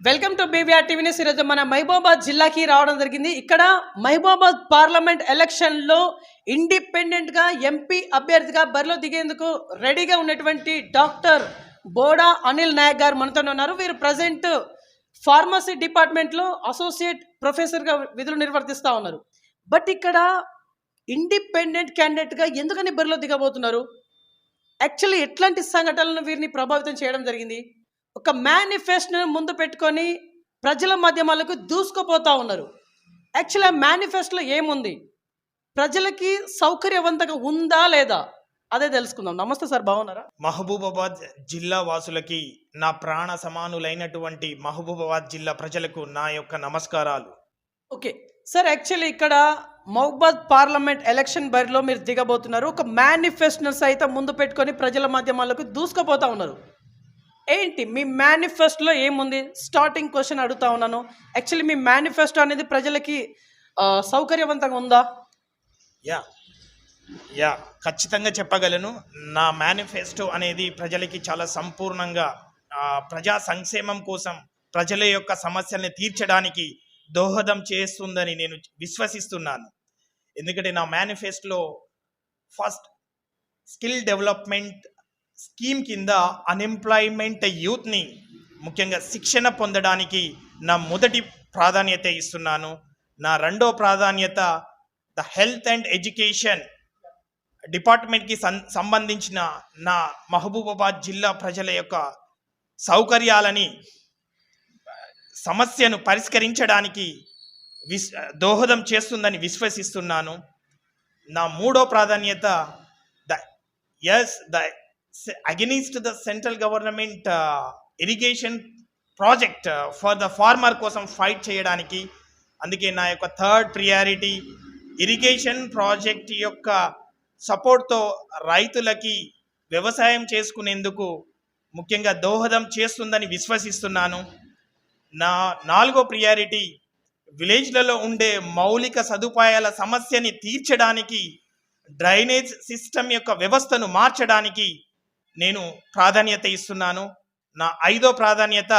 Welcome to BVR TV news. ఈరోజు మన మహబూబాబాద్ జిల్లాకి రావడం జరిగింది. ఇక్కడ మహబూబాబాద్ పార్లమెంట్ ఎలక్షన్లో ఇండిపెండెంట్గా ఎంపీ అభ్యర్థిగా బరిలో దిగేందుకు రెడీగా ఉన్నటువంటి డాక్టర్ బోడా అనిల్ నాయక్ గారు మనతో ఉన్నారు. వీరు ప్రజెంట్ ఫార్మసీ డిపార్ట్మెంట్లో అసోసియేట్ ప్రొఫెసర్గా విధులు నిర్వర్తిస్తూ ఉన్నారు. బట్ ఇక్కడ ఇండిపెండెంట్ క్యాండిడేట్గా ఎందుకని బరిలో దిగబోతున్నారు? యాక్చువల్లీ ఎట్లాంటి సంఘటనలను వీరిని ప్రభావితం చేయడం జరిగింది? ఒక మేనిఫెస్టోను ముందు పెట్టుకొని ప్రజల మాధ్యమాలకు దూసుకుపోతూ ఉన్నారు. యాక్చువల్లీ ఆ మేనిఫెస్టోలో ఏముంది, ప్రజలకి సౌకర్యవంతంగా ఉందా లేదా అదే తెలుసుకుందాం. నమస్తే సార్, బాగున్నారా? మహబూబాబాద్ జిల్లా వాసులకి, నా ప్రాణ సమానులైనటువంటి మహబూబాబాద్ జిల్లా ప్రజలకు నా యొక్క నమస్కారాలు. ఓకే సార్, యాక్చువల్లీ ఇక్కడ మహబూబాబాద్ పార్లమెంట్ ఎలక్షన్ బరిలో మీరు దిగబోతున్నారు. ఒక మేనిఫెస్టోను సైతం ముందు పెట్టుకొని ప్రజల మాధ్యమాలకు దూసుకుపోతూ ఉన్నారు. ఏంటి మీ మేనిఫెస్టోలో ఏముంది? స్టార్టింగ్ క్వశ్చన్ అడుగుతా ఉన్నాను. యాక్చువల్లీ మీ మేనిఫెస్టో అనేది ప్రజలకి సౌకర్యవంతంగా ఉందా? యా ఖచ్చితంగా చెప్పగలను. నా మేనిఫెస్టో అనేది ప్రజలకి చాలా సంపూర్ణంగా ప్రజా సంక్షేమం కోసం, ప్రజల యొక్క సమస్యల్ని తీర్చడానికి దోహదం చేస్తుందని నేను విశ్వసిస్తున్నాను. ఎందుకంటే నా మేనిఫెస్టోలో ఫస్ట్ స్కిల్ డెవలప్మెంట్ స్కీమ్ కింద అన్ఎంప్లాయ్మెంట్ యూత్ని ముఖ్యంగా శిక్షణ పొందడానికి నా మొదటి ప్రాధాన్యత ఇస్తున్నాను. నా రెండో ప్రాధాన్యత ద హెల్త్ అండ్ ఎడ్యుకేషన్ డిపార్ట్మెంట్కి సంబంధించిన నా మహబూబాబాద్ జిల్లా ప్రజల యొక్క సౌకర్యాలని, సమస్యను పరిష్కరించడానికి దోహదం చేస్తుందని విశ్వసిస్తున్నాను. నా మూడో ప్రాధాన్యత the against the central government irrigation project for the farmer కోసం ఫైట్ చేయడానికి. అందుకే నా యొక్క థర్డ్ ప్రియారిటీ ఇరిగేషన్ ప్రాజెక్ట్ యొక్క సపోర్ట్తో రైతులకి వ్యవసాయం చేసుకునేందుకు ముఖ్యంగా దోహదం చేస్తుందని విశ్వసిస్తున్నాను. నా నాలుగో ప్రియారిటీ విలేజ్లలో ఉండే మౌలిక సదుపాయాల సమస్యని తీర్చడానికి, డ్రైనేజ్ సిస్టమ్ యొక్క వ్యవస్థను మార్చడానికి నేను ప్రాధాన్యత ఇస్తున్నాను. నా ఐదో ప్రాధాన్యత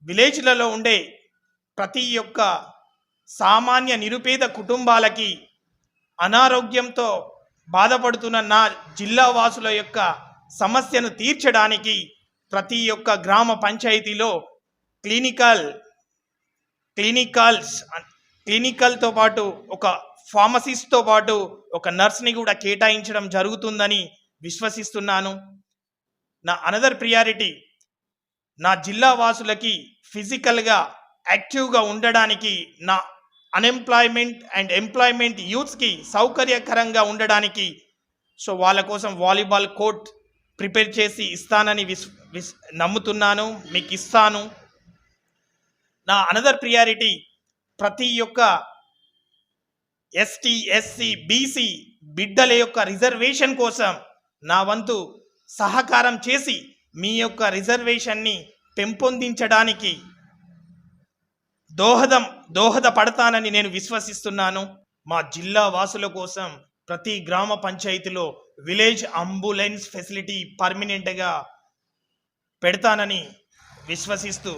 విలేజ్లలో ఉండే ప్రతి ఒక్క సామాన్య నిరుపేద కుటుంబాలకి, అనారోగ్యంతో బాధపడుతున్న నా జిల్లా వాసుల యొక్క సమస్యను తీర్చడానికి ప్రతి ఒక్క గ్రామ పంచాయతీలో క్లినికల్తో పాటు ఒక ఫార్మసిస్ట్తో పాటు ఒక నర్స్ని కూడా కేటాయించడం జరుగుతుందని విశ్వసిస్తున్నాను. నా అనదర్ ప్రియారిటీ నా జిల్లా వాసులకి ఫిజికల్గా యాక్టివ్గా ఉండడానికి, నా అన్ఎంప్లాయ్మెంట్ అండ్ ఎంప్లాయ్మెంట్ యూత్స్కి సౌకర్యకరంగా ఉండడానికి వాళ్ళ కోసం వాలీబాల్ కోర్ట్ ప్రిపేర్ చేసి ఇస్తానని నమ్ముతున్నాను, మీకు ఇస్తాను. నా అనదర్ ప్రియారిటీ ప్రతి ఒక్క ఎస్టీ, ఎస్సీ, బీసీ బిడ్డల యొక్క రిజర్వేషన్ కోసం నా వంతు సహకారం చేసి మీ యొక్క రిజర్వేషన్ని పెంపొందించడానికి దోహదపడతానని నేను విశ్వసిస్తున్నాను. మా జిల్లా వాసుల కోసం ప్రతి గ్రామ పంచాయతీలో విలేజ్ అంబులెన్స్ ఫెసిలిటీ పర్మనెంట్గా పెడతానని విశ్వసిస్తూ,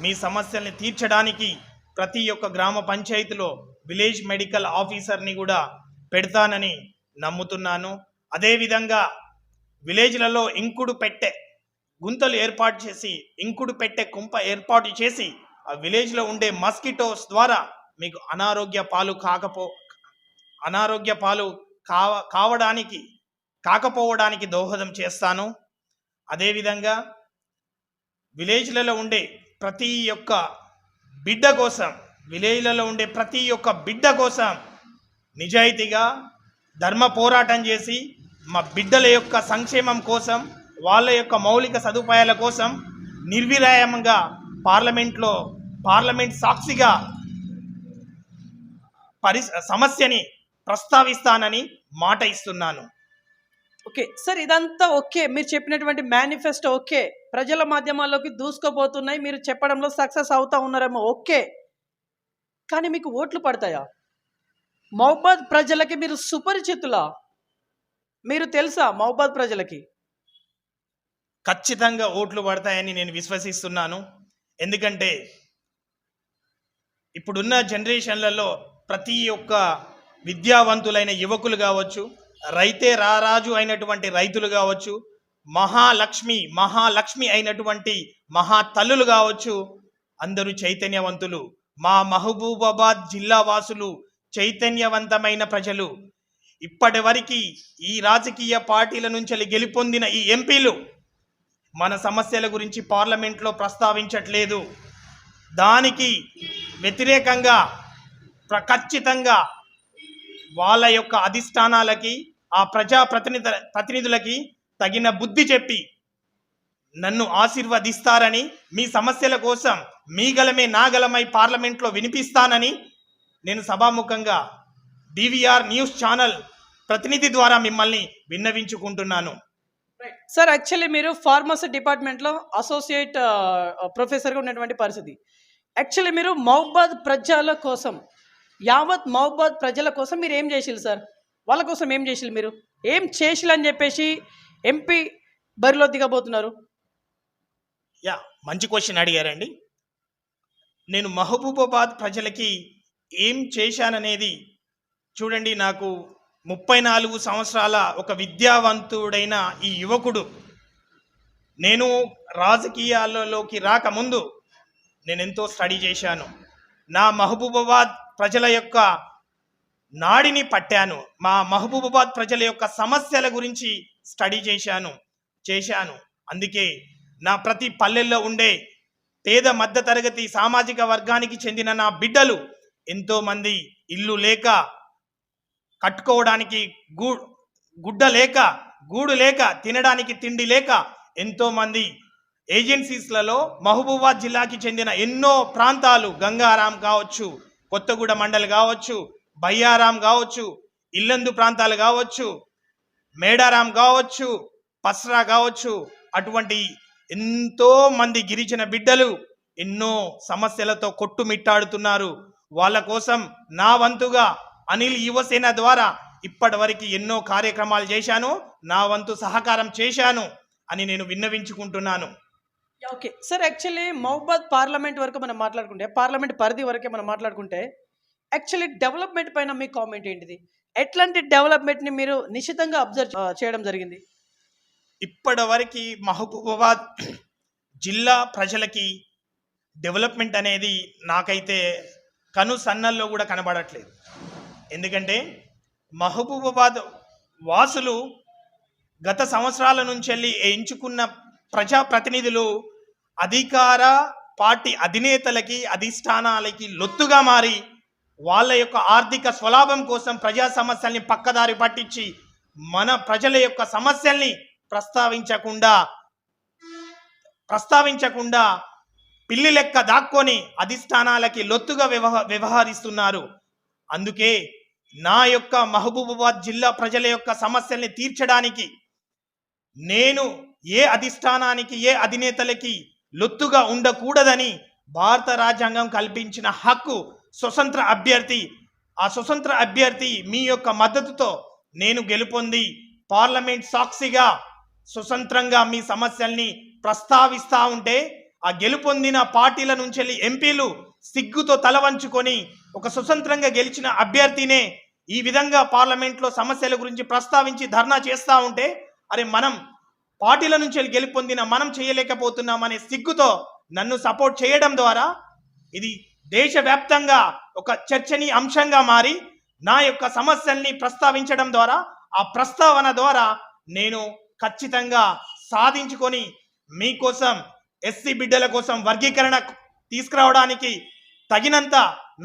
మీ సమస్యల్ని తీర్చడానికి ప్రతి ఒక్క గ్రామ పంచాయతీలో విలేజ్ మెడికల్ ఆఫీసర్ని కూడా పెడతానని నమ్ముతున్నాను. అదేవిధంగా విలేజ్లలో ఇంకుడు పెట్టే గుంతలు ఏర్పాటు చేసి, ఇంకుడు పెట్టే కుంప ఏర్పాటు చేసి ఆ విలేజ్లో ఉండే మస్కిటోస్ ద్వారా మీకు అనారోగ్య పాలు కాకపోవడానికి దోహదం చేస్తాను. అదేవిధంగా విలేజ్లలో ఉండే ప్రతి ఒక్క బిడ్డ కోసం నిజాయితీగా ధర్మ పోరాటం చేసి, మా బిడ్డల యొక్క సంక్షేమం కోసం, వాళ్ళ యొక్క మౌలిక సదుపాయాల కోసం నిర్విరామంగా పార్లమెంట్ సాక్షిగా సమస్యని ప్రస్తావిస్తానని మాట ఇస్తున్నాను. ఓకే సార్, ఇదంతా ఓకే, మీరు చెప్పినటువంటి మేనిఫెస్టో ఓకే, ప్రజల మాధ్యమాల్లోకి దూసుకుపోతున్నాయి, మీరు చెప్పడంలో సక్సెస్ అవుతా ఉన్నారేమో ఓకే, కానీ మీకు ఓట్లు పడతాయా? మహబూబాబాద్ ప్రజలకి మీరు సుపరిచితులా? మీరు తెలుసా మహబూబాబాద్ ప్రజలకి? ఖచ్చితంగా ఓట్లు పడతాయని నేను విశ్వసిస్తున్నాను. ఎందుకంటే ఇప్పుడున్న జనరేషన్లలో ప్రతి ఒక్క విద్యావంతులైన యువకులు కావచ్చు, రైతే రారాజు అయినటువంటి రైతులు కావచ్చు, మహాలక్ష్మి అయినటువంటి మహా తల్లులు కావచ్చు, అందరూ చైతన్యవంతులు. మా మహబూబాబాద్ జిల్లా వాసులు చైతన్యవంతమైన ప్రజలు. ఇప్పటి వరకు ఈ రాజకీయ పార్టీల నుంచి గెలుపొందిన ఈ ఎంపీలు మన సమస్యల గురించి పార్లమెంట్లో ప్రస్తావించట్లేదు. దానికి వ్యతిరేకంగా ఖచ్చితంగా వాళ్ళ యొక్క అధిష్టానాలకి, ఆ ప్రతినిధులకి తగిన బుద్ధి చెప్పి నన్ను ఆశీర్వదిస్తారని, మీ సమస్యల కోసం మీ గలమే నా గలమై పార్లమెంట్లో వినిపిస్తానని నేను సభాముఖంగా డివిఆర్ న్యూస్ ఛానల్ ప్రతినిధి ద్వారా మిమ్మల్ని విన్నవించుకుంటున్నాను. సార్, యాక్చువల్లీ మీరు ఫార్మసీ డిపార్ట్మెంట్లో అసోసియేట్ ప్రొఫెసర్గా ఉన్నటువంటి పరిస్థితి. యాక్చువల్లీ మీరు మహబూబాద్ ప్రజల కోసం, యావత్ మహబూబాద్ ప్రజల కోసం మీరు ఏం చేసిల్లు సార్? వాళ్ళ కోసం ఏం చేసిల్లు? మీరు ఏం చేసిల్లు అని చెప్పేసి ఎంపీ బరిలో దిగబోతున్నారు? మంచి క్వశ్చన్ అడిగారండి. నేను మహబూబాబాద్ ప్రజలకి ఏం చేశాననేది చూడండి. నాకు 34 సంవత్సరాల ఒక విద్యావంతుడైన ఈ యువకుడు, నేను రాజకీయాలలోకి రాకముందు నేను ఎంతో స్టడీ చేశాను. నా మహబూబాబాద్ ప్రజల యొక్క నాడిని పట్టాను. మా మహబూబాబాద్ ప్రజల యొక్క సమస్యల గురించి స్టడీ చేశాను. అందుకే నా ప్రతి పల్లెల్లో ఉండే పేద మధ్యతరగతి సామాజిక వర్గానికి చెందిన నా బిడ్డలు ఎంతోమంది ఇల్లు లేక, కట్టుకోవడానికి గుడ్డ లేక, గూడు లేక, తినడానికి తిండి లేక ఎంతోమంది ఏజెన్సీస్లలో మహబూబాబాద్ జిల్లాకి చెందిన ఎన్నో ప్రాంతాలు, గంగారాం కావచ్చు, కొత్తగూడ మండలి కావచ్చు, బయ్యారాం కావచ్చు, ఇల్లందు ప్రాంతాలు కావచ్చు, మేడారాం కావచ్చు, పస్రా కావచ్చు, అటువంటి ఎంతో మంది గిరిజన బిడ్డలు ఎన్నో సమస్యలతో కొట్టుమిట్టాడుతున్నారు. వాళ్ళ కోసం నా వంతుగా అనిల్ యువసేన ద్వారా ఇప్పటి వరకు ఎన్నో కార్యక్రమాలు చేశాను, నా వంతు సహకారం చేశాను అని నేను విన్నవించుకుంటున్నాను. Okay sir, actually Mahabubabad parliament వరకు మనం మాట్లాడుకుంటే, పార్లమెంట్ పరిధి వరకే మనం మాట్లాడుకుంటే, యాక్చువల్లీ డెవలప్మెంట్ పైన మీ కామెంట్ ఏంటిది? ఎట్లాంటి డెవలప్మెంట్ని మీరు నిశ్చితంగా అబ్జర్వ్ చేయడం జరిగింది? ఇప్పటి వరకు మహబూబాబాద్ జిల్లా ప్రజలకి డెవలప్మెంట్ అనేది నాకైతే కను సన్నల్లో కూడా కనబడట్లేదు. ఎందుకంటే మహబూబాబాద్ వాసులు గత సంవత్సరాల నుంచి ఎంచుకున్న ప్రజాప్రతినిధులు అధికార పార్టీ అధినేతలకి, అధిష్టానాలకి లొత్తుగా మారి వాళ్ళ యొక్క ఆర్థిక స్వలాభం కోసం ప్రజా సమస్యల్ని పక్కదారి పట్టించి మన ప్రజల యొక్క సమస్యల్ని ప్రస్తావించకుండా పిల్లి లెక్క దాక్కొని అధిష్టానాలకి లొత్తుగా వ్యవహరిస్తున్నారు. అందుకే నా యొక్క మహబూబాబాద్ జిల్లా ప్రజల యొక్క సమస్యల్ని తీర్చడానికి నేను ఏ అధిష్టానానికి, ఏ అధినేతలకి లొత్తుగా ఉండకూడదని భారత రాజ్యాంగం కల్పించిన హక్కు స్వతంత్ర అభ్యర్థి. ఆ స్వతంత్ర అభ్యర్థి మీ యొక్క మద్దతుతో నేను గెలుపొంది పార్లమెంట్ సాక్షిగా స్వతంత్రంగా మీ సమస్యల్ని ప్రస్తావిస్తూ ఉంటే, ఆ గెలుపొందిన పార్టీల నుంచి ఎంపీలు సిగ్గుతో తల వంచుకొని ఒక స్వతంత్రంగా గెలిచిన అభ్యర్థినే ఈ విధంగా పార్లమెంట్లో సమస్యల గురించి ప్రస్తావించి ధర్నా చేస్తూ ఉంటే, అరే మనం పార్టీల నుంచి గెలుపొందిన మనం చేయలేకపోతున్నామనే సిగ్గుతో నన్ను సపోర్ట్ చేయడం ద్వారా ఇది దేశవ్యాప్తంగా ఒక చర్చనీయ అంశంగా మారి నా యొక్క సమస్యల్ని ప్రస్తావించడం ద్వారా, ఆ ప్రస్తావన ద్వారా నేను ఖచ్చితంగా సాధించుకొని మీకోసం, ఎస్సీ బిడ్డల కోసం వర్గీకరణ తీసుకురావడానికి తగినంత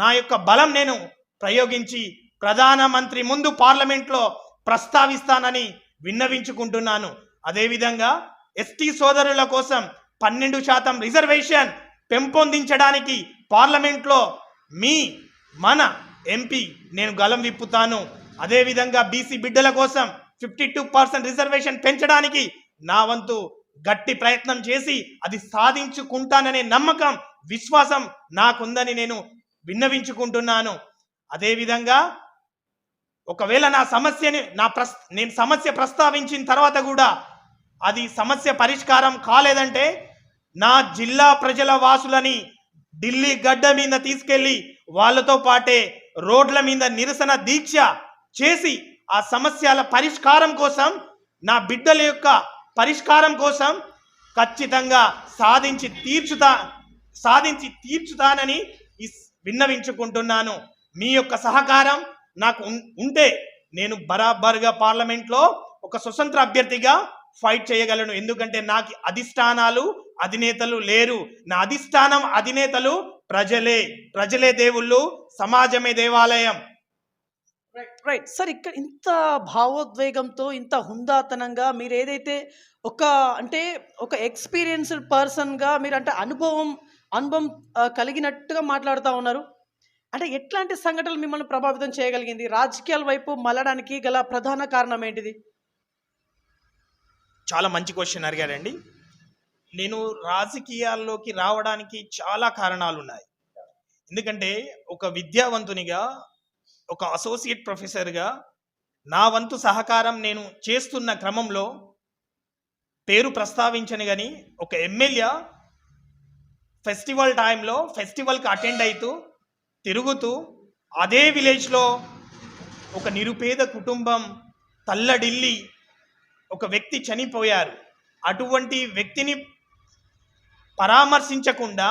నా యొక్క బలం నేను ప్రయోగించి ప్రధానమంత్రి ముందు పార్లమెంట్లో ప్రస్తావిస్తానని విన్నవించుకుంటున్నాను. అదేవిధంగా ఎస్టీ సోదరుల కోసం 12% రిజర్వేషన్ పెంపొందించడానికి పార్లమెంట్లో మన ఎంపీ నేను గలం విప్పుతాను. అదేవిధంగా బీసీ బిడ్డల కోసం 52% రిజర్వేషన్ పెంచడానికి నా వంతు గట్టి ప్రయత్నం చేసి అది సాధించుకుంటాననే నమ్మకం, విశ్వాసం నాకుందని నేను విన్నవించుకుంటున్నాను. అదేవిధంగా ఒకవేళ నేను సమస్య ప్రస్తావించిన తర్వాత కూడా అది సమస్య పరిష్కారం కాలేదంటే నా జిల్లా ప్రజల వాసులని ఢిల్లీ గడ్డ మీద తీసుకెళ్లి వాళ్ళతో పాటే రోడ్ల మీద నిరసన దీక్ష చేసి ఆ సమస్యల పరిష్కారం కోసం, నా బిడ్డల యొక్క పరిష్కారం కోసం ఖచ్చితంగా సాధించి తీర్చుతానని విన్నవించుకుంటున్నాను. మీ యొక్క సహకారం నాకు ఉంటే నేను బరాబర్గా పార్లమెంట్లో ఒక స్వతంత్ర అభ్యర్థిగా ఫైట్ చేయగలను. ఎందుకంటే నాకు అధినేతలు లేరు. నా అధిష్టానం అధినేతలు ప్రజలే దేవుళ్ళు, సమాజమే దేవాలయం. రైట్ సార్, ఇక్కడ ఇంత భావోద్వేగంతో ఇంత హుందాతనంగా మీరు ఏదైతే ఒక ఎక్స్పీరియన్స్డ్ పర్సన్గా మీరు అంటే అనుభవం కలిగినట్టుగా మాట్లాడుతూ ఉన్నారు. అంటే ఎట్లాంటి సంఘటనలు మిమ్మల్ని ప్రభావితం చేయగలిగింది? రాజకీయాల వైపు మళ్ళడానికి గల ప్రధాన కారణం ఏంటిది? చాలా మంచి క్వశ్చన్ అడిగారండి. నేను రాజకీయాల్లోకి రావడానికి చాలా కారణాలు ఉన్నాయి. ఎందుకంటే ఒక విద్యావంతునిగా, ఒక అసోసియేట్ ప్రొఫెసర్గా నా వంతు సహకారం నేను చేస్తున్న క్రమంలో పేరు ప్రస్తావించను కానీ ఒక ఎమ్మెల్యే ఫెస్టివల్ టైంలో ఫెస్టివల్కి అటెండ్ అవుతూ తిరుగుతూ అదే విలేజ్లో ఒక నిరుపేద కుటుంబం తల్లడిల్లి ఒక వ్యక్తి చనిపోయారు. అటువంటి వ్యక్తిని పరామర్శించకుండా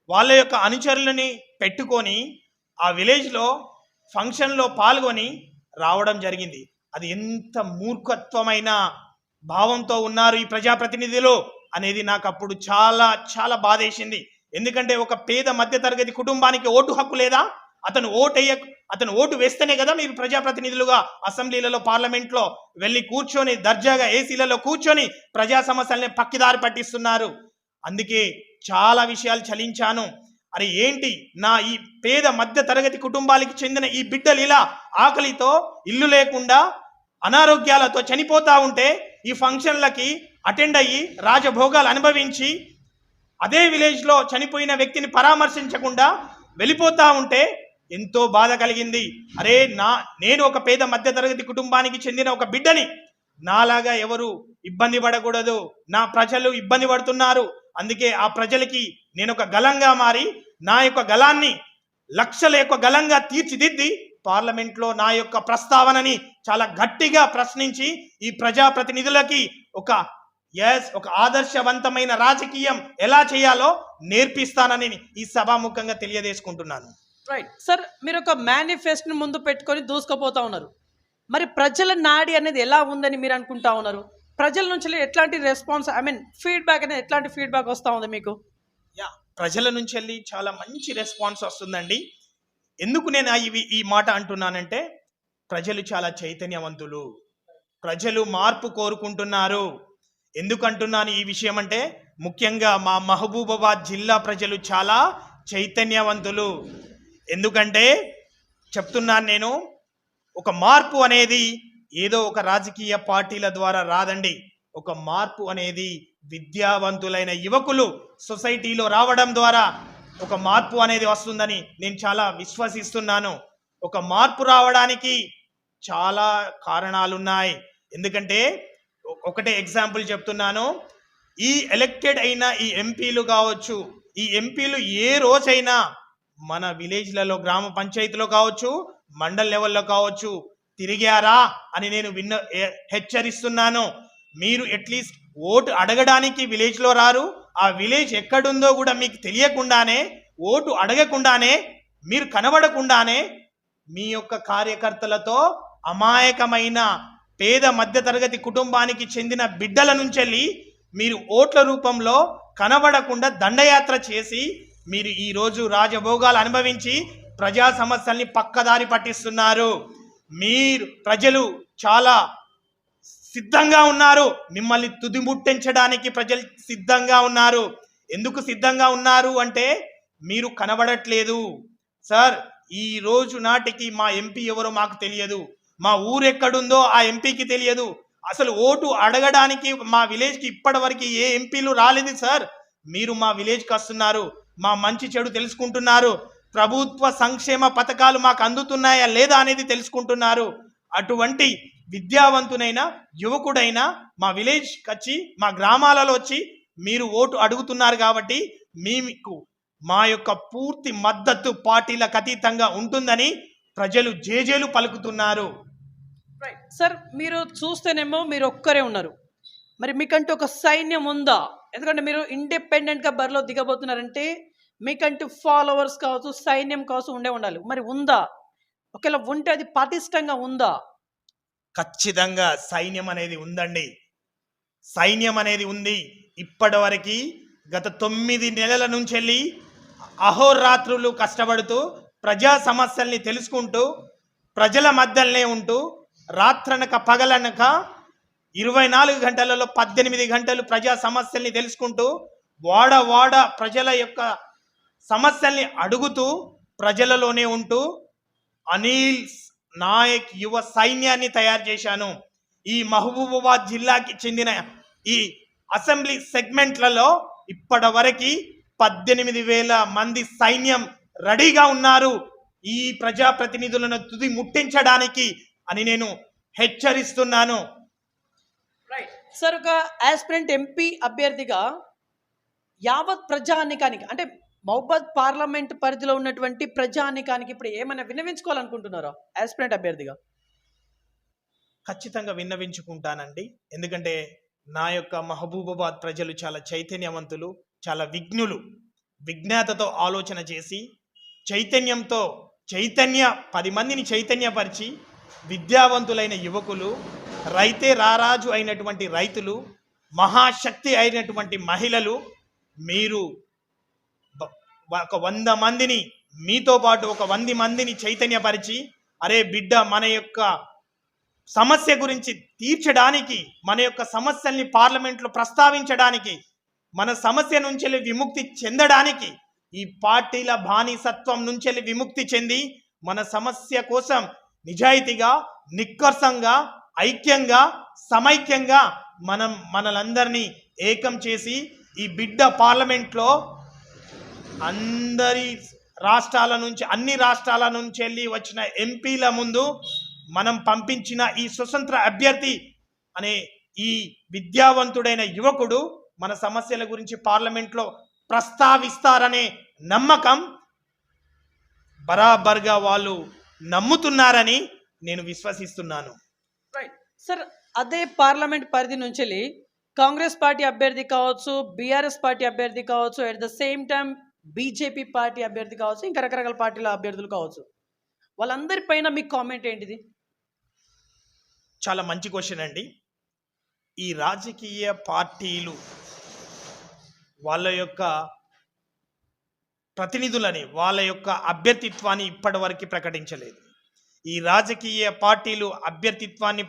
వాళ్ళ యొక్క అనుచరులని పెట్టుకొని ఆ విలేజ్లో ఫంక్షన్లో పాల్గొని రావడం జరిగింది. అది ఎంత మూర్ఖత్వమైన భావంతో ఉన్నారు ఈ ప్రజాప్రతినిధులు అనేది నాకు అప్పుడు చాలా చాలా బాధేసింది. ఎందుకంటే ఒక పేద మధ్యతరగతి కుటుంబానికి ఓటు హక్కు లేదా? అతను ఓటు వేస్తేనే కదా మీరు ప్రజాప్రతినిధులుగా అసెంబ్లీలలో, పార్లమెంట్లో వెళ్ళి కూర్చొని దర్జాగా ఏసీలలో కూర్చొని ప్రజా సమస్యల్ని పక్కిదారి పట్టిస్తున్నారు. అందుకే చాలా విషయాలు చలించాను. అరే ఏంటి, నా ఈ పేద మధ్య తరగతి కుటుంబాలకి చెందిన ఈ బిడ్డలు ఇలా ఆకలితో, ఇల్లు లేకుండా, అనారోగ్యాలతో చనిపోతా ఉంటే ఈ ఫంక్షన్లకి అటెండ్ అయ్యి రాజభోగాలు అనుభవించి అదే విలేజ్లో చనిపోయిన వ్యక్తిని పరామర్శించకుండా వెళ్ళిపోతా ఉంటే ఎంతో బాధ కలిగింది. అరే నేను ఒక పేద మధ్య తరగతి కుటుంబానికి చెందిన ఒక బిడ్డని, నాలాగా ఎవరు ఇబ్బంది పడకూడదు. నా ప్రజలు ఇబ్బంది పడుతున్నారు. అందుకే ఆ ప్రజలకి నేను ఒక గలంగా మారి నా యొక్క గలాన్ని లక్షల యొక్క గలంగా తీర్చిదిద్ది పార్లమెంట్లో నా యొక్క ప్రస్తావనని చాలా గట్టిగా ప్రశ్నించి ఈ ప్రజాప్రతినిధులకి ఒక ఆదర్శవంతమైన రాజకీయం ఎలా చేయాలో నేర్పిస్తానని ఈ సభాముఖంగా తెలియజేసుకుంటున్నాను. రైట్ సార్, మీరు ఒక మేనిఫెస్టోని ముందు పెట్టుకొని దూసుకుపోతా ఉన్నారు. మరి ప్రజల నాడి అనేది ఎలా ఉందని మీరు అనుకుంటా ఉన్నారు? ప్రజల నుంచి ఎట్లాంటి రెస్పాన్స్, ఫీడ్బ్యాక్ అనేది ఎట్లాంటి ఫీడ్బ్యాక్ వస్తూ ఉంది మీకు? ప్రజల నుంచి వెళ్ళి చాలా మంచి రెస్పాన్స్ వస్తుందండి. ఎందుకు నేను ఈ మాట అంటున్నానంటే ప్రజలు చాలా చైతన్యవంతులు, ప్రజలు మార్పు కోరుకుంటున్నారు. ఎందుకు అంటున్నాను ఈ విషయం అంటే ముఖ్యంగా మా మహబూబాబాద్ జిల్లా ప్రజలు చాలా చైతన్యవంతులు. ఎందుకంటే చెప్తున్నాను నేను, ఒక మార్పు అనేది ఏదో ఒక రాజకీయ పార్టీల ద్వారా రాదండి. ఒక మార్పు అనేది విద్యావంతులైన యువకులు సొసైటీలో రావడం ద్వారా ఒక మార్పు అనేది వస్తుందని నేను చాలా విశ్వసిస్తున్నాను. ఒక మార్పు రావడానికి చాలా కారణాలున్నాయి. ఎందుకంటే ఒకటే ఎగ్జాంపుల్ చెప్తున్నాను. ఈ ఎలక్టెడ్ అయిన ఈ ఎంపీలు కావచ్చు, ఈ ఎంపీలు ఏ రోజైనా మన విలేజ్లలో, గ్రామ పంచాయతీలో కావచ్చు, మండల్ లెవెల్లో కావచ్చు తిరిగారా అని నేను హెచ్చరిస్తున్నాను. మీరు అట్లీస్ట్ ఓటు అడగడానికి విలేజ్లో రారు. ఆ విలేజ్ ఎక్కడుందో కూడా మీకు తెలియకుండానే, ఓటు అడగకుండానే, మీరు కనబడకుండానే మీ యొక్క కార్యకర్తలతో అమాయకమైన పేద మధ్యతరగతి కుటుంబానికి చెందిన బిడ్డల నుంచి మీరు ఓట్ల రూపంలో కనబడకుండా దండయాత్ర చేసి మీరు ఈరోజు రాజభోగాలు అనుభవించి ప్రజా సమస్యల్ని పక్కదారి పట్టిస్తున్నారు. ప్రజలు చాలా సిద్ధంగా ఉన్నారు. మిమ్మల్ని తుదిముట్టించడానికి ప్రజలు సిద్ధంగా ఉన్నారు. ఎందుకు సిద్ధంగా ఉన్నారు అంటే మీరు కనబడట్లేదు సార్. ఈ రోజు నాటికి మా ఎంపీ ఎవరో మాకు తెలియదు, మా ఊరు ఎక్కడుందో ఆ ఎంపీకి తెలియదు. అసలు ఓటు అడగడానికి మా విలేజ్కి ఇప్పటివరకు ఏ ఎంపీలు రాలేదు సార్. మీరు మా విలేజ్కి వస్తున్నారు, మా మంచి చెడు తెలుసుకుంటున్నారు, ప్రభుత్వ సంక్షేమ పథకాలు మాకు అందుతున్నాయా లేదా అనేది తెలుసుకుంటున్నారు. అటువంటి విద్యావంతునైన యువకుడైనా మా విలేజ్కి వచ్చి, మా గ్రామాలలో వచ్చి మీరు ఓటు అడుగుతున్నారు కాబట్టి మీకు మా యొక్క పూర్తి మద్దతు పార్టీలకు అతీతంగా ఉంటుందని ప్రజలు జేజేలు పలుకుతున్నారు. సార్ మీరు చూస్తేనేమో మీరు ఒక్కరే ఉన్నారు, మరి మీకంటూ ఒక సైన్యం ఉందా? ఎందుకంటే మీరు ఇండిపెండెంట్గా బరిలో దిగబోతున్నారంటే మీకంటూ ఫాలోవర్స్ కావచ్చు, సైన్యం కావచ్చు ఉండాలి. మరి ఉందా? ఒకవేళ ఉంటే అది పటిష్టంగా ఉందా? ఖచ్చితంగా సైన్యం అనేది ఉందండి. సైన్యం అనేది ఉంది. ఇప్పటివరకు గత 9 నెలల నుంచి వెళ్ళి అహోరాత్రులు కష్టపడుతూ ప్రజా సమస్యల్ని తెలుసుకుంటూ ప్రజల మధ్యలోనే ఉంటూ రాత్రనక పగలనక 24 గంటలలో 18 గంటలు ప్రజా సమస్యల్ని తెలుసుకుంటూ వాడ ప్రజల యొక్క సమస్యల్ని అడుగుతూ ప్రజలలోనే ఉంటూ అనిల్ నాయక్ యువ సైన్యాన్ని తయారు చేశాను. ఈ మహబూబాబాద్ జిల్లాకి చెందిన ఈ అసెంబ్లీ సెగ్మెంట్లలో ఇప్పటివరకు 18,000 మంది సైన్యం రెడీగా ఉన్నారు ఈ ప్రజాప్రతినిధులను తుది ముట్టించడానికి అని నేను హెచ్చరిస్తున్నాను. సార్ ఒక ఆస్పిరెంట్ ఎంపీ అభ్యర్థిగా యావత్ ప్రజానికానికి అంటే మహబూబాద్ పార్లమెంట్ పరిధిలో ఉన్నటువంటి ప్రజానికానికి ఇప్పుడు ఏమైనా విన్నవించుకోవాలనుకుంటున్నారా ఆస్పిరెంట్ అభ్యర్థిగా? ఖచ్చితంగా విన్నవించుకుంటానండి. ఎందుకంటే నా యొక్క మహబూబాబాద్ ప్రజలు చాలా చైతన్యవంతులు, చాలా విజ్ఞాతతో ఆలోచన చేసి చైతన్యంతో 10 మందిని చైతన్యపరిచి విద్యావంతులైన యువకులు, రైతే రారాజు అయినటువంటి రైతులు, మహాశక్తి అయినటువంటి మహిళలు, మీరు ఒక 100 మందిని మీతో పాటు ఒక 100 మందిని చైతన్యపరిచి అరే బిడ్డ మన యొక్క సమస్య గురించి తీర్చడానికి, మన యొక్క సమస్యల్ని పార్లమెంట్లో ప్రస్తావించడానికి, మన సమస్య నుంచి విముక్తి చెందడానికి, ఈ పార్టీల బానిసత్వం నుంచి విముక్తి చెంది మన సమస్య కోసం నిజాయితీగా, నిక్కర్సంగా, ఐక్యంగా, సమైక్యంగా మనలందరినీ ఏకం చేసి ఈ బిడ్డ పార్లమెంట్లో అన్ని రాష్ట్రాల నుంచి వెళ్ళి వచ్చిన ఎంపీల ముందు మనం పంపించిన ఈ స్వతంత్ర అభ్యర్థి అనే ఈ విద్యావంతుడైన యువకుడు మన సమస్యల గురించి పార్లమెంట్లో ప్రస్తావిస్తారనే నమ్మకం బరాబర్గా వాళ్ళు నమ్ముతున్నారని నేను విశ్వసిస్తున్నాను. సార్ అదే పార్లమెంట్ పరిధి నుంచి వెళ్ళి కాంగ్రెస్ పార్టీ అభ్యర్థి కావచ్చు, బీఆర్ఎస్ పార్టీ అభ్యర్థి కావచ్చు, at the same time BJP party అభ్యర్థి కావచ్చు, ఇంకా రకరకాల పార్టీల అభ్యర్థులు కావచ్చు, వాళ్ళందరిపైన మీ కామెంట్ ఏంటిది? చాలా మంచి క్వశ్చన్ అండి. ఈ రాజకీయ పార్టీలు వాళ్ళ యొక్క ప్రతినిధులని, వాళ్ళ యొక్క అభ్యర్థిత్వాన్ని ఇప్పటివరకు ప్రకటించలేదు. ఈ రాజకీయ పార్టీలు అభ్యర్థిత్వాన్ని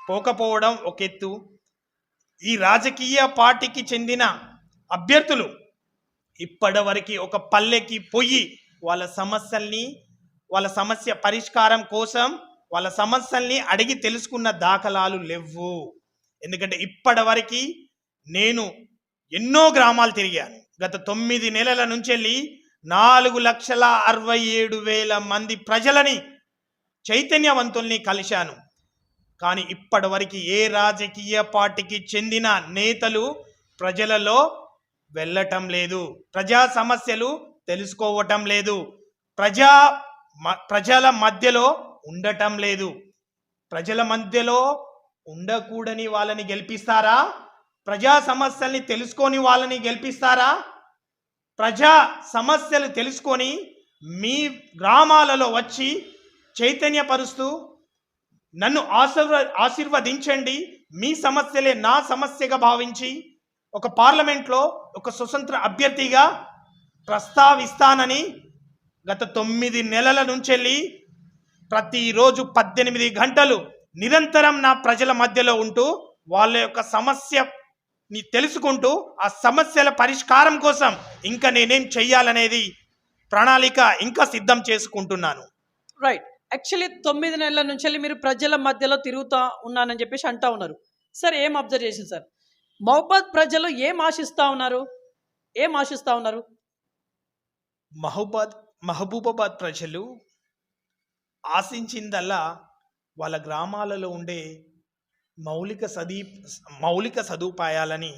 పోకపోవడం ఒక ఎత్తు, ఈ రాజకీయ పార్టీకి చెందిన అభ్యర్థులు ఇప్పటివరకు ఒక పల్లెకి పోయి వాళ్ళ సమస్య పరిష్కారం కోసం వాళ్ళ సమస్యల్ని అడిగి తెలుసుకున్న దాఖలాలు లేవు. ఎందుకంటే ఇప్పటివరకు నేను ఎన్నో గ్రామాలు తిరిగాను. గత 9 నెలల నుంచి వెళ్ళి 4,67,000 మంది ప్రజలని, చైతన్యవంతుల్ని కలిశాను. కానీ ఇప్పటివరకు ఏ రాజకీయ పార్టీకి చెందిన నేతలు ప్రజలలో వెళ్ళటం లేదు, ప్రజా సమస్యలు తెలుసుకోవటం లేదు, ప్రజల మధ్యలో ఉండటం లేదు. ప్రజల మధ్యలో ఉండకూడని వాళ్ళని గెలిపిస్తారా? ప్రజా సమస్యల్ని తెలుసుకొని వాళ్ళని గెలిపిస్తారా? ప్రజా సమస్యలు తెలుసుకొని మీ గ్రామాలలో వచ్చి చైతన్యపరుస్తూ నన్ను ఆశీర్వదించండి, మీ సమస్యలే నా సమస్యగా భావించి ఒక పార్లమెంట్లో ఒక స్వతంత్ర అభ్యర్థిగా ప్రస్తావిస్తానని గత 9 నెలల నుంచి వెళ్ళి ప్రతిరోజు 18 గంటలు నిరంతరం నా ప్రజల మధ్యలో ఉంటూ వాళ్ళ యొక్క సమస్యని తెలుసుకుంటూ ఆ సమస్యల పరిష్కారం కోసం ఇంకా నేనేం చెయ్యాలనేది ప్రణాళిక ఇంకా సిద్ధం చేసుకుంటున్నాను. రైట్. యాక్చువల్లీ 9 నెలల నుంచి వెళ్ళి మీరు ప్రజల మధ్యలో తిరుగుతూ ఉన్నానని చెప్పేసి అంటా ఉన్నారు. సార్ ఏం అబ్జర్వ్ చేసింది సార్? మహబూబాద్ ప్రజలు ఏం ఆశిస్తూ ఉన్నారు? మహబూబాబాద్ ప్రజలు ఆశించిందల్లా వాళ్ళ గ్రామాలలో ఉండే మౌలిక సదీ మౌలిక సదుపాయాలని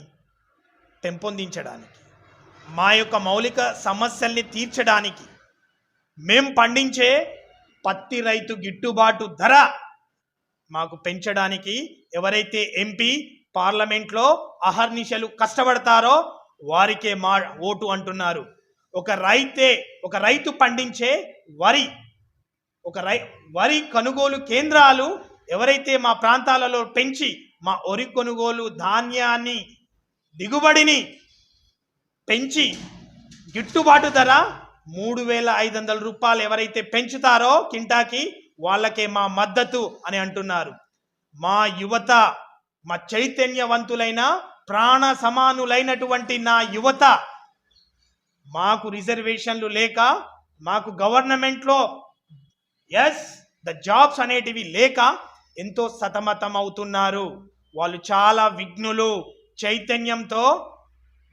పెంపొందించడానికి, మా యొక్క మౌలిక సమస్యల్ని తీర్చడానికి, మేం పండించే పత్తి రైతు గిట్టుబాటు ధర మాకు పెంచడానికి ఎవరైతే ఎంపీ పార్లమెంట్లో అహర్నిశలు కష్టపడతారో వారికే మా ఓటు అంటున్నారు. ఒక రైతు పండించే వరి కొనుగోలు కేంద్రాలు ఎవరైతే మా ప్రాంతాలలో పెంచి మా వరి కొనుగోలు ధాన్యాన్ని దిగుబడిని పెంచి గిట్టుబాటు ధర 3,500 రూపాయలు ఎవరైతే పెంచుతారో కింటాకి వాళ్ళకే మా మద్దతు అని అంటున్నారు. మా యువత, మా చైతన్యవంతులైన ప్రాణ సమానులైనటువంటి నా యువత మాకు రిజర్వేషన్లు లేక, మాకు గవర్నమెంట్లో ద జాబ్స్ అనేటివి లేక ఎంతో సతమతం అవుతున్నారు. వాళ్ళు చాలా విఘ్నులు. చైతన్యంతో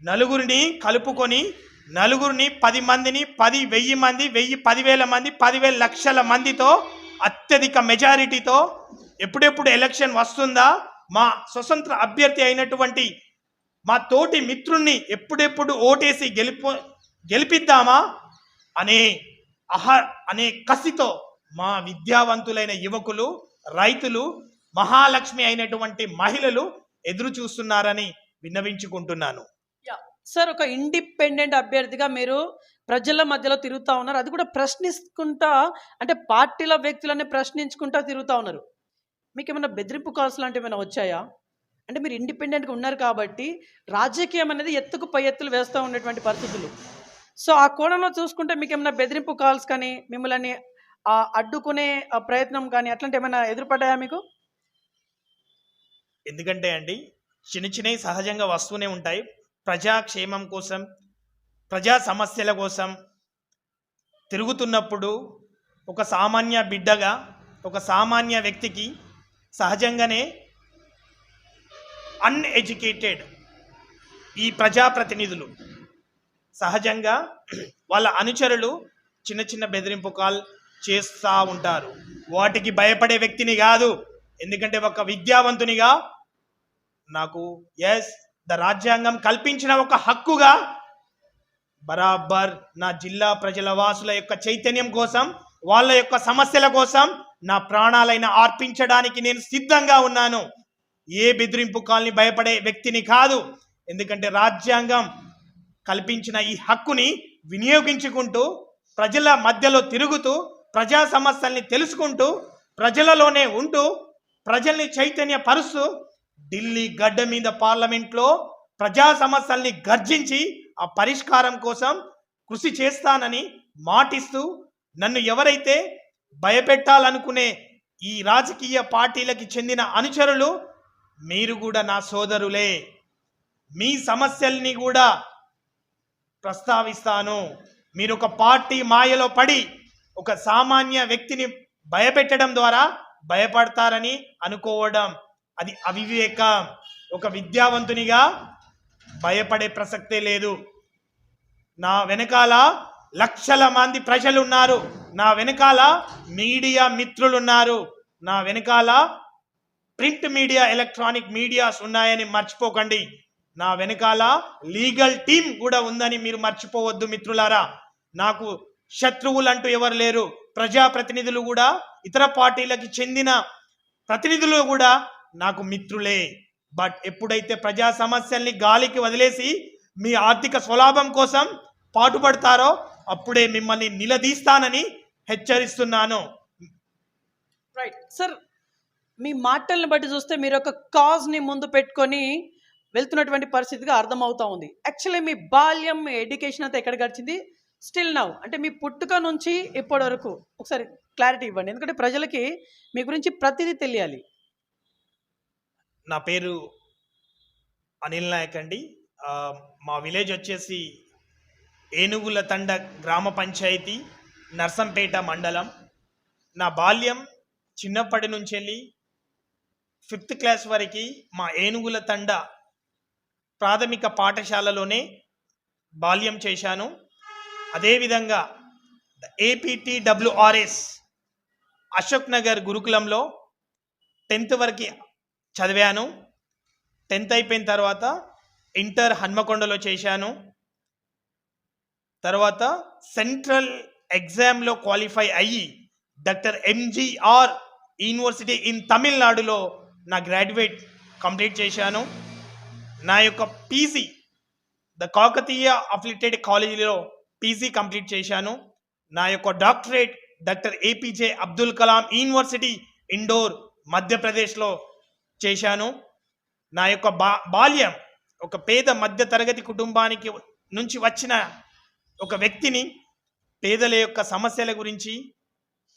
నలుగురిని కలుపుకొని, నలుగురిని 10 మందిని 10,000 మంది 10,000 మంది 10,000 లక్షల మందితో అత్యధిక మెజారిటీతో ఎప్పుడెప్పుడు ఎలక్షన్ వస్తుందా, మా స్వతంత్ర అభ్యర్థి అయినటువంటి మా తోటి మిత్రుణ్ణి ఎప్పుడెప్పుడు ఓటేసి గెలిపిద్దామా అనే కసితో మా విద్యావంతులైన యువకులు, రైతులు, మహాలక్ష్మి అయినటువంటి మహిళలు ఎదురు చూస్తున్నారని విన్నవించుకుంటున్నాను. సార్, ఒక ఇండిపెండెంట్ అభ్యర్థిగా మీరు ప్రజల మధ్యలో తిరుగుతూ ఉన్నారు, అది కూడా ప్రశ్నించుకుంటా, అంటే పార్టీల వ్యక్తులని ప్రశ్నించుకుంటా తిరుగుతూ ఉన్నారు. మీకు ఏమైనా బెదిరింపు కాల్స్ లాంటివి ఏమైనా వచ్చాయా? అంటే మీరు ఇండిపెండెంట్గా ఉన్నారు కాబట్టి రాజకీయం అనేది ఎత్తుకు పై ఎత్తులు వేస్తూ ఉన్నటువంటి పరిస్థితులు. సో ఆ కోణంలో చూసుకుంటే మీకు ఏమైనా బెదిరింపు కాల్స్ కానీ, మిమ్మల్ని అడ్డుకునే ప్రయత్నం కానీ అట్లాంటి ఏమైనా ఎదురుపడ్డాయా మీకు? ఎందుకంటే అండి, చిన్నవి సహజంగా వస్తూనే ఉంటాయి. ప్రజాక్షేమం కోసం, ప్రజా సమస్యల కోసం తిరుగుతున్నప్పుడు ఒక సామాన్య బిడ్డగా, ఒక సామాన్య వ్యక్తికి సహజంగానే అన్ఎడ్యుకేటెడ్ ఈ ప్రజాప్రతినిధులు సహజంగా వాళ్ళ అనుచరులు చిన్న బెదిరింపు కాల్ చేస్తూ ఉంటారు. వాటికి భయపడే వ్యక్తిని కాదు. ఎందుకంటే ఒక విద్యావంతునిగా నాకు రాజ్యాంగం కల్పించిన ఒక హక్కుగా బరాబర్ నా జిల్లా ప్రజల వాసుల యొక్క చైతన్యం కోసం, వాళ్ళ యొక్క సమస్యల కోసం నా ప్రాణాలైన అర్పించడానికి నేను సిద్ధంగా ఉన్నాను. ఏ బెదిరింపు కాల్ని భయపడే వ్యక్తిని కాదు. ఎందుకంటే రాజ్యాంగం కల్పించిన ఈ హక్కుని వినియోగించుకుంటూ, ప్రజల మధ్యలో తిరుగుతూ, ప్రజా సమస్యల్ని తెలుసుకుంటూ, ప్రజలలోనే ఉంటూ, ప్రజల్ని చైతన్యపరుస్తూ, ఢిల్లీ గడ్డ మీద పార్లమెంట్లో ప్రజా సమస్యల్ని గర్జించి ఆ పరిష్కారం కోసం కృషి చేస్తానని మాటిస్తూ, నన్ను ఎవరైతే భయపెట్టాలనుకునే ఈ రాజకీయ పార్టీలకి చెందిన అనుచరులు, మీరు కూడా నా సోదరులే. మీ సమస్యల్ని కూడా ప్రస్తావిస్తాను. మీరు ఒక పార్టీ మాయలో పడి ఒక సామాన్య వ్యక్తిని భయపెట్టడం ద్వారా భయపడతారని అనుకోవడం అది అవివేకం. ఒక విద్యావంతునిగా భయపడే ప్రసక్తే లేదు. నా వెనకాల లక్షల మంది ప్రజలు ఉన్నారు. నా వెనకాల మీడియా మిత్రులున్నారు. నా వెనకాల ప్రింట్ మీడియా, ఎలక్ట్రానిక్ మీడియాస్ ఉన్నాయని మర్చిపోకండి. నా వెనకాల లీగల్ టీం కూడా ఉందని మీరు మర్చిపోవద్దు మిత్రులారా. నాకు శత్రువులు అంటూ ఎవరు లేరు. ప్రజాప్రతినిధులు కూడా, ఇతర పార్టీలకి చెందిన ప్రతినిధులు కూడా నాకు మిత్రులే. బట్ ఎప్పుడైతే ప్రజా సమస్యల్ని గాలికి వదిలేసి మీ ఆర్థిక స్వలాభం కోసం పాటుపడతారో అప్పుడే మిమ్మల్ని నిలదీస్తానని హెచ్చరిస్తున్నాను. రైట్ సార్, మీ మాటలను బట్టి చూస్తే మీరు ఒక కాజ్ని ముందు పెట్టుకొని వెళ్తున్నటువంటి పరిస్థితిగా అర్థమవుతా ఉంది. యాక్చువల్లీ మీ బాల్యం, మీ ఎడ్యుకేషన్ అంతా ఎక్కడ గడిచింది? స్టిల్ నౌ, అంటే మీ పుట్టుక నుంచి ఇప్పటి వరకు ఒకసారి క్లారిటీ ఇవ్వండి, ఎందుకంటే ప్రజలకి మీ గురించి ప్రతిదీ తెలియాలి. నా పేరు అనిల్ నాయక్ అండి. మా విలేజ్ వచ్చేసి ఏనుగుల తండ గ్రామ పంచాయతీ, నర్సంపేట మండలం. నా బాల్యం చిన్నప్పటి నుంచి వెళ్ళి 5th క్లాస్ వరకు మా ఏనుగుల తండ ప్రాథమిక పాఠశాలలోనే బాల్యం చేశాను. అదేవిధంగా APTWRS అశోక్ నగర్ గురుకులంలో 10th వరకు చదివాను. 10th అయిపోయిన తర్వాత ఇంటర్ హన్మకొండలో చేశాను. తర్వాత సెంట్రల్ ఎగ్జామ్లో క్వాలిఫై అయ్యి డాక్టర్ ఎంజీఆర్ యూనివర్సిటీ ఇన్ తమిళనాడులో నా గ్రాడ్యుయేట్ కంప్లీట్ చేశాను. నా యొక్క పీజీ ద కాకతీయ అఫిలియేటెడ్ కాలేజీలో పీజీ కంప్లీట్ చేశాను. నా యొక్క doctorate doctor APJ Abdul Kalam university Indore మధ్యప్రదేశ్లో చేశాను. నా యొక్క బాల్యం ఒక పేద మధ్య తరగతి కుటుంబానికి నుంచి వచ్చిన ఒక వ్యక్తిని పేదల యొక్క సమస్యల గురించి,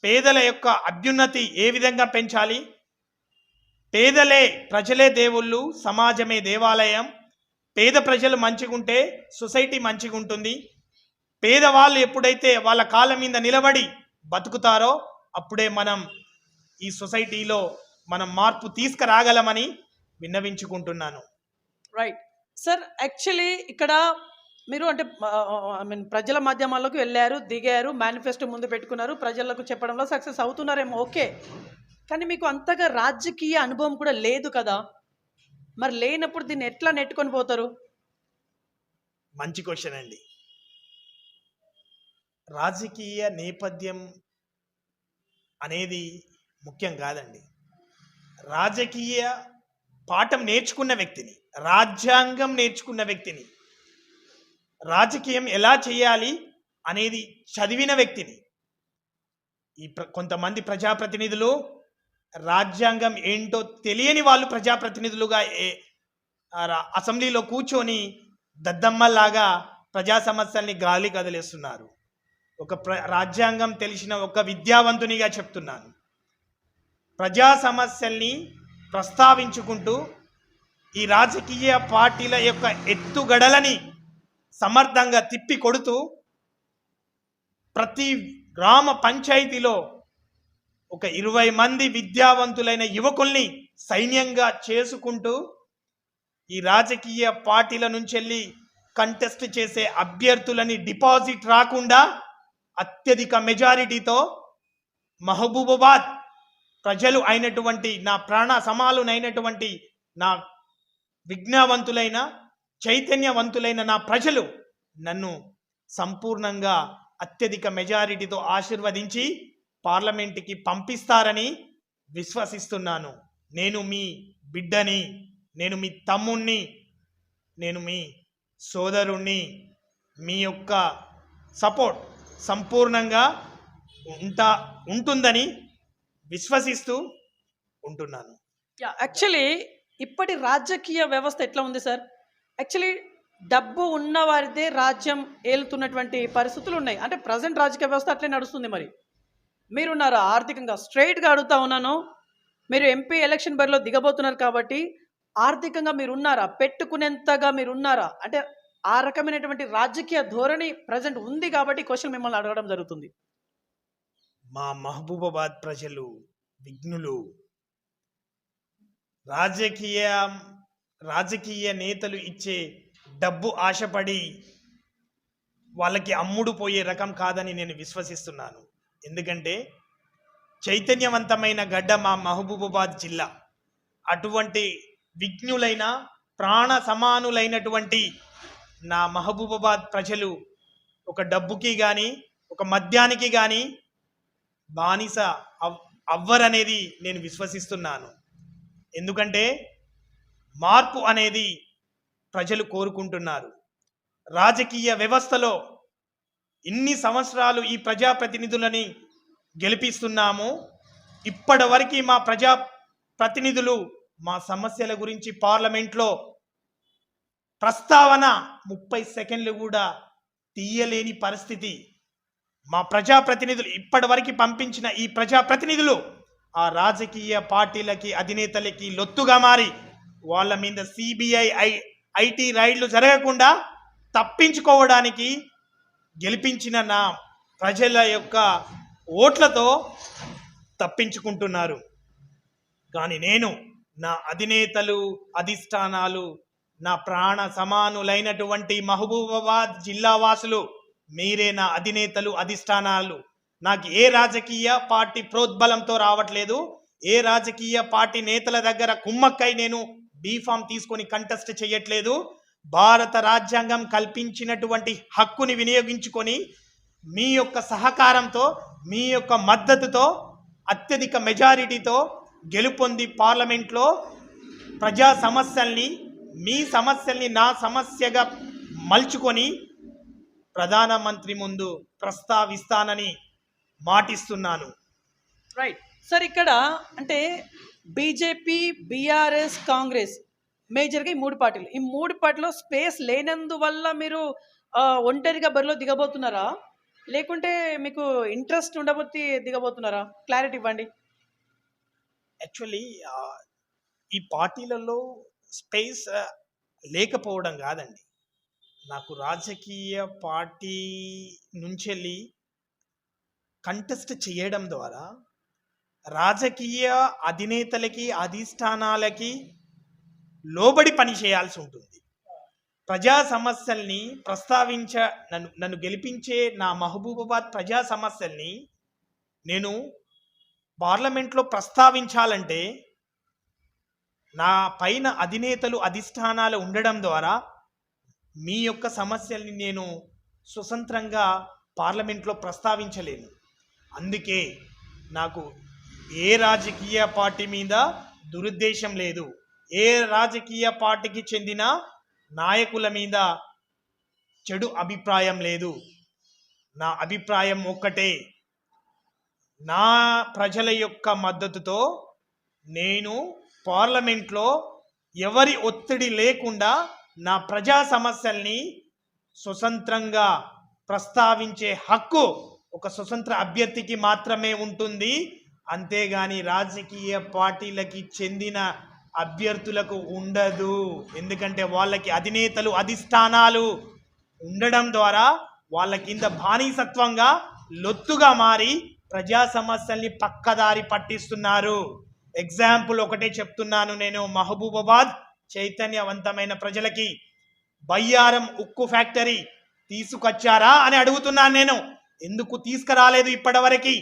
పేదల యొక్క అభ్యున్నతి ఏ విధంగా పెంచాలి, పేదలే ప్రజలే దేవుళ్ళు, సమాజమే దేవాలయం, పేద ప్రజలు మంచిగుంటే సొసైటీ మంచిగా ఉంటుంది, పేదవాళ్ళు ఎప్పుడైతే వాళ్ళ కాళ్ళ మీద నిలబడి బతుకుతారో అప్పుడే మనం ఈ సొసైటీలో మనం మార్పు తీసుకురాగలమని విన్నవించుకుంటున్నాను. రైట్ సార్, యాక్చువల్లీ ఇక్కడ మీరు అంటే ప్రజల మాధ్యమాల్లోకి వెళ్ళారు, దిగారు, మేనిఫెస్టో ముందు పెట్టుకున్నారు, ప్రజలకు చెప్పడంలో సక్సెస్ అవుతున్నారేమో, ఓకే. కానీ మీకు అంతగా రాజకీయ అనుభవం కూడా లేదు కదా, మరి లేనప్పుడు దీన్ని ఎట్లా నెట్టుకొని పోతారు? మంచి క్వశ్చన్ అండి. రాజకీయ నేపథ్యం అనేది ముఖ్యం కాదండి. రాజకీయ పాఠం నేర్చుకున్న వ్యక్తిని, రాజ్యాంగం నేర్చుకున్న వ్యక్తిని, రాజకీయం ఎలా చేయాలి అనేది చదివిన వ్యక్తిని, కొంతమంది ప్రజాప్రతినిధులు రాజ్యాంగం ఏంటో తెలియని వాళ్ళు ప్రజాప్రతినిధులుగా అసెంబ్లీలో కూర్చొని దద్దమ్మల్లాగా ప్రజా సమస్యల్ని గాలి కదిలేస్తున్నారు. రాజ్యాంగం తెలిసిన ఒక విద్యావంతునిగా చెప్తున్నాను, ప్రజా సమస్యల్ని ప్రస్తావించుకుంటూ ఈ రాజకీయ పార్టీల యొక్క ఎత్తుగడలని సమర్థంగా తిప్పి కొడుతూ ప్రతి గ్రామ పంచాయతీలో ఒక 20 మంది విద్యావంతులైన యువకుల్ని సైన్యంగా చేసుకుంటూ ఈ రాజకీయ పార్టీల నుంచి వెళ్ళి కంటెస్ట్ చేసే అభ్యర్థులని డిపాజిట్ రాకుండా అత్యధిక మెజారిటీతో మహబూబాబాద్ ప్రజలు అయినటువంటి నా ప్రాణ సమాలునైనటువంటి నా విజ్ఞావంతులైన చైతన్యవంతులైన నా ప్రజలు నన్ను సంపూర్ణంగా అత్యధిక మెజారిటీతో ఆశీర్వదించి పార్లమెంటుకి పంపిస్తారని విశ్వసిస్తున్నాను. నేను మీ బిడ్డని, నేను మీ తమ్ముణ్ణి, నేను మీ సోదరుణ్ణి. మీ యొక్క సపోర్ట్ సంపూర్ణంగా ఉంటుందని విశ్వసిస్తూ ఉంటున్నాను. యాక్చువల్లీ ఇప్పటి రాజకీయ వ్యవస్థ ఎట్లా ఉంది సార్? యాక్చువల్లీ డబ్బు ఉన్న వారిదే రాజ్యం ఏలుతున్నటువంటి పరిస్థితులు ఉన్నాయి. అంటే ప్రజెంట్ రాజకీయ వ్యవస్థ అట్లే నడుస్తుంది. మరి మీరున్నారా ఆర్థికంగా? స్ట్రైట్గా అడుగుతా ఉన్నాను, మీరు ఎంపీ ఎలక్షన్ బరిలో దిగబోతున్నారు కాబట్టి ఆర్థికంగా మీరున్నారా? పెట్టుకునేంతగా మీరున్నారా? అంటే ఆ రకమైనటువంటి రాజకీయ ధోరణి ప్రజెంట్ ఉంది కాబట్టి క్వశ్చన్ మిమ్మల్ని అడగడం జరుగుతుంది. మా మహబూబాబాద్ ప్రజలు విఘ్నులు. రాజకీయ నేతలు ఇచ్చే డబ్బు ఆశపడి వాళ్ళకి అమ్ముడు పోయే రకం కాదని నేను విశ్వసిస్తున్నాను. ఎందుకంటే చైతన్యవంతమైన గడ్డ మా మహబూబాబాద్ జిల్లా. అటువంటి విఘ్నులైన ప్రాణ సమానులైనటువంటి నా మహబూబాబాద్ ప్రజలు ఒక డబ్బుకి కానీ ఒక మద్యానికి కానీ బానిస అవ్వరనేది నేను విశ్వసిస్తున్నాను. ఎందుకంటే మార్పు అనేది ప్రజలు కోరుకుంటున్నారు. రాజకీయ వ్యవస్థలో ఇన్ని సంవత్సరాలు ఈ ప్రజాప్రతినిధులని గెలిపిస్తున్నాము. ఇప్పటివరకు మా ప్రజాప్రతినిధులు మా సమస్యల గురించి పార్లమెంట్లో ప్రస్తావన 30 సెకండ్లు కూడా తీయలేని పరిస్థితి. మా ప్రజాప్రతినిధులు ఇప్పటివరకు పంపించిన ఈ ప్రజాప్రతినిధులు ఆ రాజకీయ పార్టీలకి అధినేతలకి లొత్తుగా మారి వాళ్ళ మీద సిబిఐ ఐటీ రైడ్లు జరగకుండా తప్పించుకోవడానికి గెలిపించిన నా ప్రజల యొక్క ఓట్లతో తప్పించుకుంటున్నారు. కానీ నేను నా అధినేతలు అధిష్టానాలు నా ప్రాణ సమానులైనటువంటి మహబూబాబాద్ జిల్లా వాసులు మీరే నా అధినేతలు అధిష్టానాలు. నాకు ఏ రాజకీయ పార్టీ ప్రోద్బలంతో రావట్లేదు. ఏ రాజకీయ పార్టీ నేతల దగ్గర కుమ్మక్కై నేను బీఫామ్ తీసుకొని కంటెస్ట్ చేయట్లేదు. భారత రాజ్యాంగం కల్పించినటువంటి హక్కుని వినియోగించుకొని మీ యొక్క సహకారంతో, మీ యొక్క మద్దతుతో, అత్యధిక మెజారిటీతో గెలుపొంది పార్లమెంట్లో ప్రజా సమస్యల్ని, మీ సమస్యల్ని నా సమస్యగా మలుచుకొని ప్రధానమంత్రి ముందు ప్రస్తావిస్తానని మాటిస్తున్నాను. రైట్ సార్, ఇక్కడ అంటే బీజేపీ, బీఆర్ఎస్, కాంగ్రెస్ మేజర్గా ఈ 3 పార్టీలు, ఈ 3 పార్టీలో స్పేస్ లేనందువల్ల మీరు ఒంటరిగా బరిలో దిగబోతున్నారా, లేకుంటే మీకు ఇంట్రెస్ట్ ఉండబోతే దిగబోతున్నారా? క్లారిటీ ఇవ్వండి. యాక్చువల్లీ ఈ పార్టీలలో స్పేస్ లేకపోవడం కాదండి. నాకు రాజకీయ పార్టీ నుంచెళ్ళి కంటెస్ట్ చేయడం ద్వారా రాజకీయ అధినేతలకి, అధిష్టానాలకి లోబడి పని చేయాల్సి ఉంటుంది. ప్రజా సమస్యల్ని నన్ను గెలిపించే నా మహబూబాబాద్ ప్రజా సమస్యల్ని నేను పార్లమెంట్లో ప్రస్తావించాలంటే నా పైన అధినేతలు, అధిష్టానాలు ఉండడం ద్వారా మీ యొక్క సమస్యల్ని నేను స్వతంత్రంగా పార్లమెంట్లో ప్రస్తావించలేను. అందుకే నాకు ఏ రాజకీయ పార్టీ మీద దురుద్దేశం లేదు, ఏ రాజకీయ పార్టీకి చెందిన నాయకుల మీద చెడు అభిప్రాయం లేదు. నా అభిప్రాయం ఒక్కటే, నా ప్రజల యొక్క మద్దతుతో నేను పార్లమెంట్లో ఎవరి ఒత్తిడి లేకుండా నా ప్రజా సమస్యల్ని స్వతంత్రంగా ప్రస్తావించే హక్కు ఒక స్వతంత్ర అభ్యర్థికి మాత్రమే ఉంటుంది. అంతేగాని రాజకీయ పార్టీలకి చెందిన అభ్యర్థులకు ఉండదు. ఎందుకంటే వాళ్ళకి అధినేతలు, అధిష్టానాలు ఉండడం ద్వారా వాళ్ళ కింద బానిసత్వంగా, లొత్తుగా మారి ప్రజా సమస్యల్ని పక్కదారి పట్టిస్తున్నారు. ఎగ్జాంపుల్ ఒకటే చెప్తున్నాను నేను. మహబూబాబాద్ చైతన్యవంతమైన ప్రజలకి బయ్యారం ఉక్కు ఫ్యాక్టరీ తీసుకొచ్చారా అని అడుగుతున్నాను నేను. ఎందుకు తీసుకురాలేదు ఇప్పటివరకు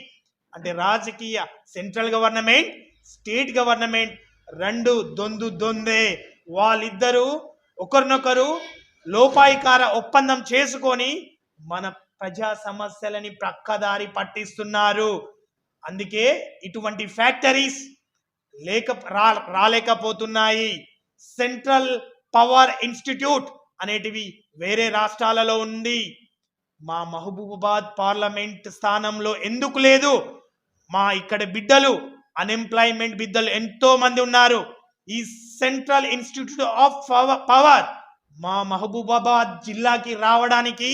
అంటే రాజకీయ సెంట్రల్ గవర్నమెంట్, స్టేట్ గవర్నమెంట్ రెండు దొందే. వాళ్ళిద్దరూ ఒకరినొకరు లోపాయికార ఒప్పందం చేసుకొని మన ప్రజా సమస్యలని ప్రక్కదారి పట్టిస్తున్నారు. అందుకే ఇటువంటి ఫ్యాక్టరీస్ రాలేకపోతున్నాయి. సెంట్రల్ పవర్ ఇన్స్టిట్యూట్ అనేటివి వేరే రాష్ట్రాలలో ఉంది. మా మహబూబాబాద్ పార్లమెంట్ స్థానంలో ఎందుకు లేదు? మా ఇక్కడ బిడ్డలు, అన్ఎంప్లాయ్మెంట్ బిడ్డలు ఎంతో మంది ఉన్నారు. ఈ సెంట్రల్ ఇన్స్టిట్యూట్ ఆఫ్ పవర్ మా మహబూబాబాద్ జిల్లాకి రావడానికి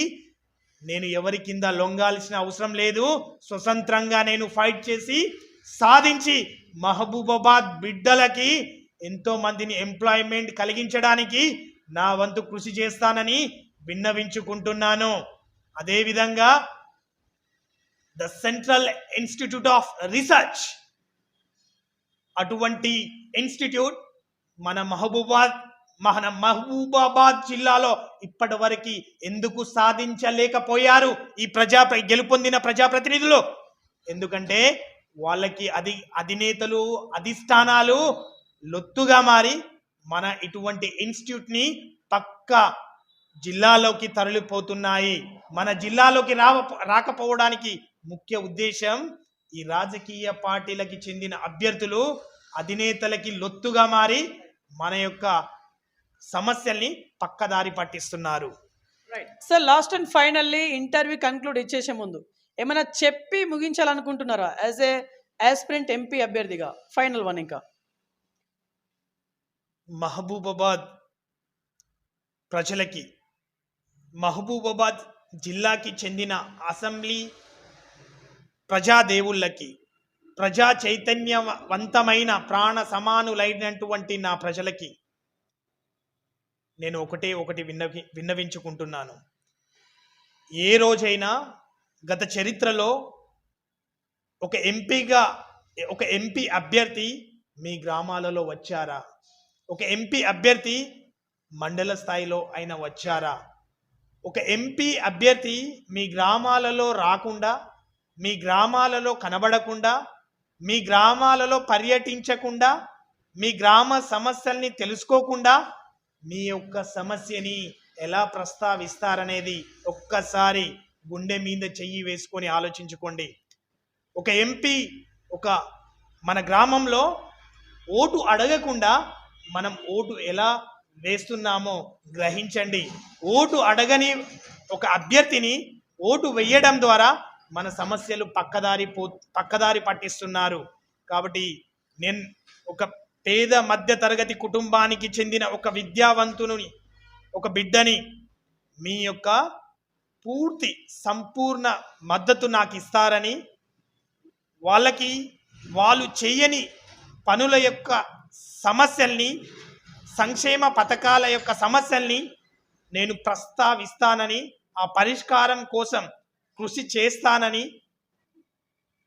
నేను ఎవరి కింద లొంగాల్సిన అవసరం లేదు. స్వతంత్రంగా నేను ఫైట్ చేసి సాధించి మహబూబాబాద్ బిడ్డలకి ఎంతో మందిని ఎంప్లాయ్మెంట్ కలిగించడానికి నా వంతు కృషి చేస్తానని విన్నవించుకుంటున్నాను. అదేవిధంగా the central institute of research, అటువంటి ఇన్స్టిట్యూట్ మన మహబూబాబాద్ జిల్లాలో ఇప్పటి వరకు ఎందుకు సాధించలేకపోయారు ఈ గెలుపొందిన ప్రజాప్రతినిధులు? ఎందుకంటే వాళ్ళకి అధినేతలు, అధిష్టానాలు లొత్తుగా మారి మన ఇటువంటి ఇన్స్టిట్యూట్ని పక్క జిల్లాలోకి తరలిపోతున్నాయి. మన జిల్లాలోకి రాకపోవడానికి ముఖ్య ఉద్దేశం ఈ రాజకీయ పార్టీలకి చెందిన అభ్యర్థులు అధినేతలకి లొత్తుగా మారి మన యొక్క సమస్యల్ని పక్కదారి పట్టిస్తున్నారు. Sir, last and finally interview conclude ఇచ్చేసే ముందు ఏమైనా చెప్పి ముగించాలనుకుంటున్నారా యాజ్ ఏ ఆస్పిరెంట్ ఎంపీ అభ్యర్థిగా? Final one. ఇంకా మహబూబాబాద్ ప్రజలకి, మహబూబాబాద్ జిల్లాకి చెందిన అసెంబ్లీ ప్రజాదేవుళ్ళకి, ప్రజా చైతన్యవంతమైన ప్రాణ సమానులైనటువంటి నా ప్రజలకి నేను ఒకటి విన్నవించుకుంటున్నాను. ఏ రోజైనా గత చరిత్రలో ఒక ఎంపీ అభ్యర్థి మీ గ్రామాలలో వచ్చారా? ఒక ఎంపీ అభ్యర్థి మండల స్థాయిలో అయినా వచ్చారా? ఒక ఎంపీ అభ్యర్థి మీ గ్రామాలలో రాకుండా, మీ గ్రామాలలో కనబడకుండా మీ గ్రామాలలో పర్యటించకుండా, మీ గ్రామ సమస్యల్ని తెలుసుకోకుండా మీ యొక్క సమస్యని ఎలా ప్రస్తావిస్తారనేది ఒక్కసారి గుండె మీద చెయ్యి వేసుకొని ఆలోచించుకోండి. ఒక ఎంపీ మన గ్రామంలో ఓటు అడగకుండా మనం ఓటు ఎలా వేస్తున్నామో గ్రహించండి. ఓటు అడగని ఒక అభ్యర్థిని ఓటు వేయడం ద్వారా మన సమస్యలు పక్కదారి పట్టిస్తున్నారు. కాబట్టి నేను ఒక పేద మధ్య తరగతి కుటుంబానికి చెందిన ఒక విద్యావంతుని, ఒక బిడ్డని, మీ యొక్క పూర్తి సంపూర్ణ మద్దతు నాకు ఇస్తారని, వాళ్ళు చేయని పనుల యొక్క సమస్యల్ని, సంక్షేమ పథకాల యొక్క సమస్యల్ని నేను ప్రస్తావిస్తానని, ఆ పరిష్కారం కోసం కృషి చేస్తానని,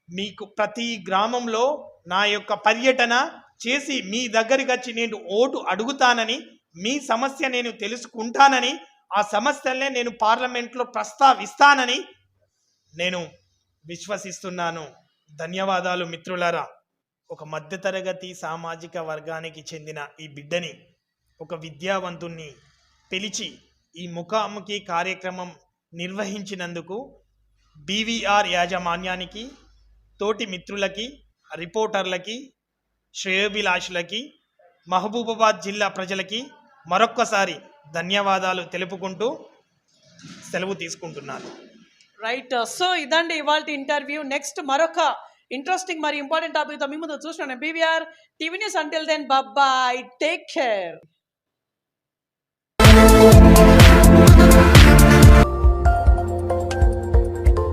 మీకు ప్రతి గ్రామంలో నా యొక్క పర్యటన చేసి మీ దగ్గరికి వచ్చి నేను ఓటు అడుగుతానని, మీ సమస్య నేను తెలుసుకుంటానని, ఆ సమస్యలనే నేను పార్లమెంట్లో ప్రస్తావిస్తానని నేను విశ్వసిస్తున్నాను. ధన్యవాదాలు మిత్రులారా. ఒక మధ్యతరగతి సామాజిక వర్గానికి చెందిన ఈ బిడ్డని, ఒక విద్యావంతుణ్ణి పిలిచి ఈ ముఖాముఖి కార్యక్రమం నిర్వహించినందుకు బీవీఆర్ యాజమాన్యానికి, తోటి మిత్రులకి, రిపోర్టర్లకి, శ్రేయోభిలాషులకి, మహబూబాబాద్ జిల్లా ప్రజలకి మరొక్కసారి ధన్యవాదాలు తెలుపుకుంటూ సెలవు తీసుకుంటున్నాను. రైట్. సో ఇదండి ఇవాళ ఇంటర్వ్యూ. నెక్స్ట్ మరొక ఇంట్రెస్టింగ్ మరి ఇంపార్టెంట్ టాపిక్తో మీ ముందు చూస్తున్నాను. BVR TV news. Until then bye, take care.